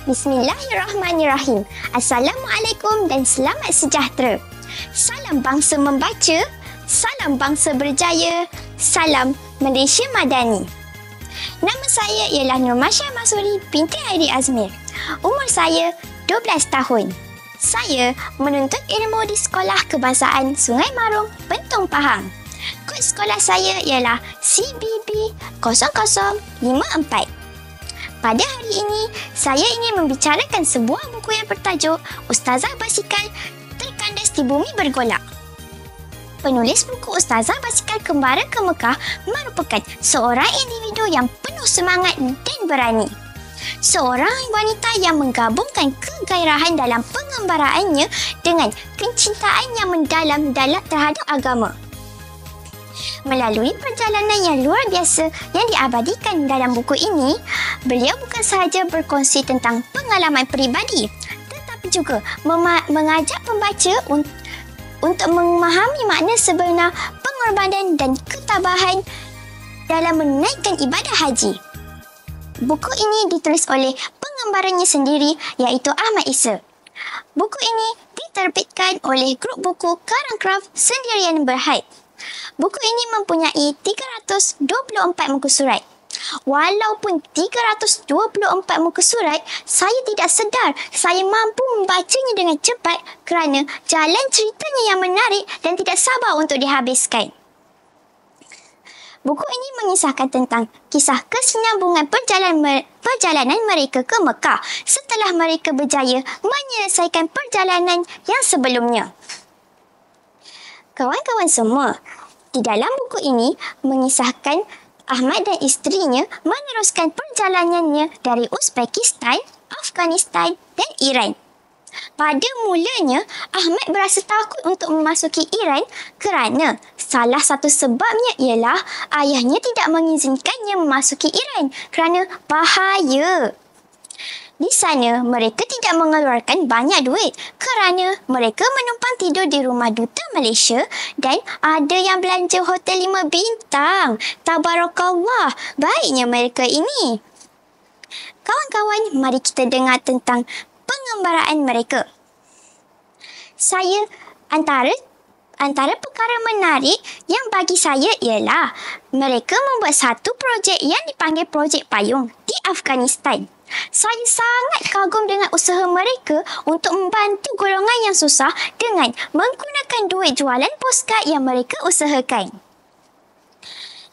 Bismillahirrahmanirrahim. Assalamualaikum dan selamat sejahtera. Salam bangsa membaca, salam bangsa berjaya, salam Malaysia Madani. Nama saya ialah Nurmasya Masuri binti Airi Azmir. Umur saya 12 tahun. Saya menuntut ilmu di Sekolah Kebangsaan Sungai Marung, Bentong Pahang. Kod sekolah saya ialah CBB 0054. Pada hari ini, saya ingin membicarakan sebuah buku yang bertajuk Ustazah Basikal Terkandas di Bumi Bergolak. Penulis buku Ustazah Basikal Kembara ke Mekah merupakan seorang individu yang penuh semangat dan berani. Seorang wanita yang menggabungkan kegairahan dalam pengembaraannya dengan kecintaan yang mendalam terhadap agama. Melalui perjalanan yang luar biasa yang diabadikan dalam buku ini, beliau bukan sahaja berkongsi tentang pengalaman peribadi, tetapi juga mengajak pembaca untuk memahami makna sebenar pengorbanan dan ketabahan dalam menaikkan ibadah haji. Buku ini ditulis oleh pengembaranya sendiri, iaitu Ahmad Isa. Buku ini diterbitkan oleh grup buku Karangkraft Sendirian Berhad. Buku ini mempunyai 324 muka surat. Walaupun 324 muka surat, saya tidak sedar saya mampu membacanya dengan cepat kerana jalan ceritanya yang menarik dan tidak sabar untuk dihabiskan. Buku ini mengisahkan tentang kisah kesinambungan perjalanan mereka ke Mekah setelah mereka berjaya menyelesaikan perjalanan yang sebelumnya. Kawan-kawan semua, di dalam buku ini mengisahkan Ahmad dan isterinya meneruskan perjalanannya dari Uzbekistan, Afghanistan dan Iran. Pada mulanya, Ahmad berasa takut untuk memasuki Iran kerana salah satu sebabnya ialah ayahnya tidak mengizinkannya memasuki Iran kerana bahaya. Di sana, mereka tidak mengeluarkan banyak duit kerana mereka menumpang tidur di rumah duta Malaysia dan ada yang belanja hotel 5 bintang. Tabarakallah, baiknya mereka ini. Kawan-kawan, mari kita dengar tentang pengembaraan mereka. Antara perkara menarik yang bagi saya ialah mereka membuat satu projek yang dipanggil Projek Payung di Afghanistan. Saya sangat kagum dengan usaha mereka untuk membantu golongan yang susah dengan menggunakan duit jualan postcard yang mereka usahakan.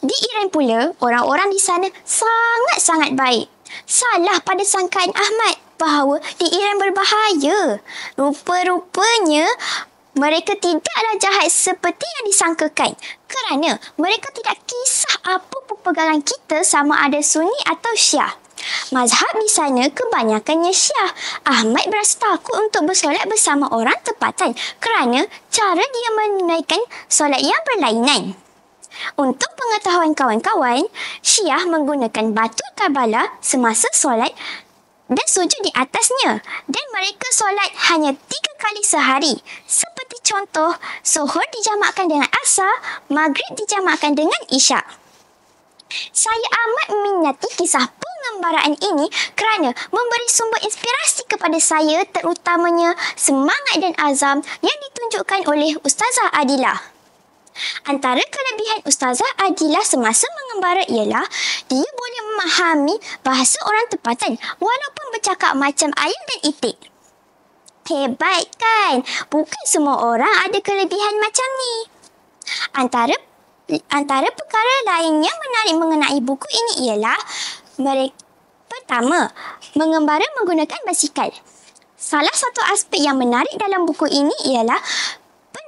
Di Iran pula, orang-orang di sana sangat-sangat baik. Salah pada sangkaan Ahmad bahawa di Iran berbahaya. Rupa-rupanya, mereka tidaklah jahat seperti yang disangkakan kerana mereka tidak kisah apa pepegangan kita sama ada Sunni atau Syiah. Mazhab di sana kebanyakannya Syiah. Ahmad berasa takut untuk bersolat bersama orang tempatan kerana cara dia menunaikan solat yang berlainan. Untuk pengetahuan kawan-kawan, Syiah menggunakan batu Karbala semasa solat dan sujud di atasnya, dan mereka solat hanya 3 kali sehari. Seperti contoh, Zuhur dijamakkan dengan Asar, Maghrib dijamakkan dengan Isyak. Saya amat minati kisah pengembaraan ini kerana memberi sumber inspirasi kepada saya, terutamanya semangat dan azam yang ditunjukkan oleh Ustazah Adilah. Antara kelebihan Ustazah Adilah semasa mengembara ialah dia boleh memahami bahasa orang tempatan walaupun bercakap macam ayam dan itik. Hebat kan? Bukan semua orang ada kelebihan macam ni. Antara perkara lain yang menarik mengenai buku ini ialah pertama, mengembara menggunakan basikal. Salah satu aspek yang menarik dalam buku ini ialah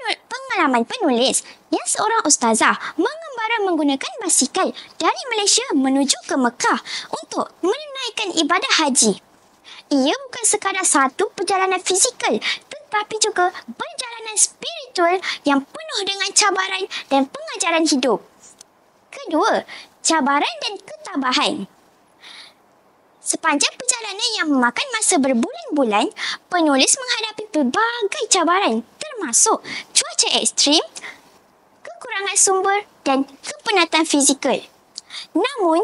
pengalaman penulis yang seorang ustazah mengembara menggunakan basikal dari Malaysia menuju ke Mekah untuk menunaikan ibadah haji. Ia bukan sekadar satu perjalanan fizikal, tetapi juga perjalanan spiritual yang penuh dengan cabaran dan pengajaran hidup. Kedua, cabaran dan ketabahan. Sepanjang perjalanan yang memakan masa berbulan-bulan, penulis menghadapi pelbagai cabaran termasuk cuaca ekstrim, kekurangan sumber dan kepenatan fizikal. Namun,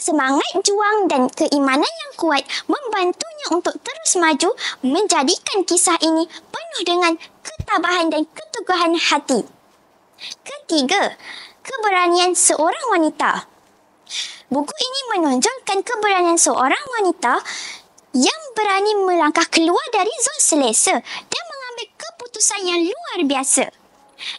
Semangat juang dan keimanan yang kuat membantunya untuk terus maju, menjadikan kisah ini penuh dengan ketabahan dan keteguhan hati. Ketiga, keberanian seorang wanita. Buku ini menonjolkan keberanian seorang wanita yang berani melangkah keluar dari zon selesa dan mengambil keputusan yang luar biasa.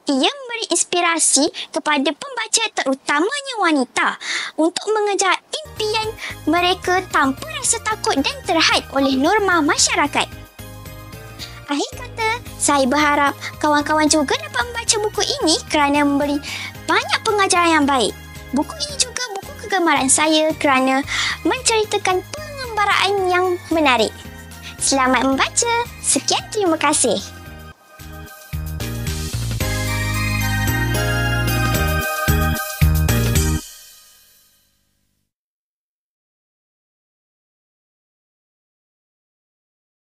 Ia memberi inspirasi kepada pembaca, terutamanya wanita, untuk mengejar impian mereka tanpa rasa takut dan terhad oleh norma masyarakat. Akhir kata, saya berharap kawan-kawan juga dapat membaca buku ini kerana memberi banyak pengajaran yang baik. Buku ini juga buku kegemaran saya kerana menceritakan pengembaraan yang menarik. Selamat membaca. Sekian, terima kasih.